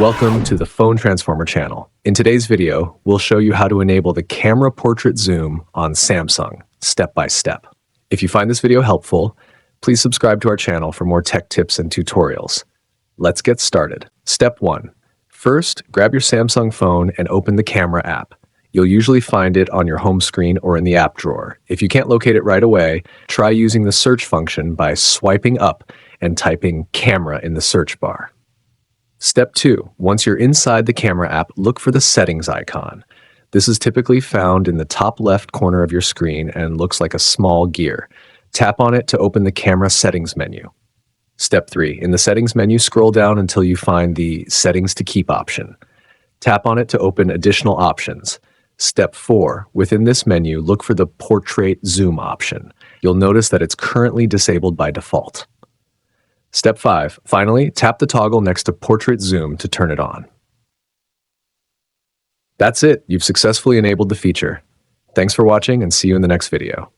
Welcome to the Phone Transformer channel. In today's video, we'll show you how to enable the camera portrait zoom on Samsung, step by step. If you find this video helpful, please subscribe to our channel for more tech tips and tutorials. Let's get started. Step 1. First, grab your Samsung phone and open the camera app. You'll usually find it on your home screen or in the app drawer. If you can't locate it right away, try using the search function by swiping up and typing camera in the search bar. Step 2. Once you're inside the camera app, look for the settings icon. This is typically found in the top left corner of your screen and looks like a small gear. Tap on it to open the camera settings menu. Step 3. In the settings menu, scroll down until you find the settings to keep option. Tap on it to open additional options. Step 4. Within this menu, look for the portrait zoom option. You'll notice that it's currently disabled by default. Step 5. Finally, tap the toggle next to Portrait Zoom to turn it on. That's it. You've successfully enabled the feature. Thanks for watching and see you in the next video.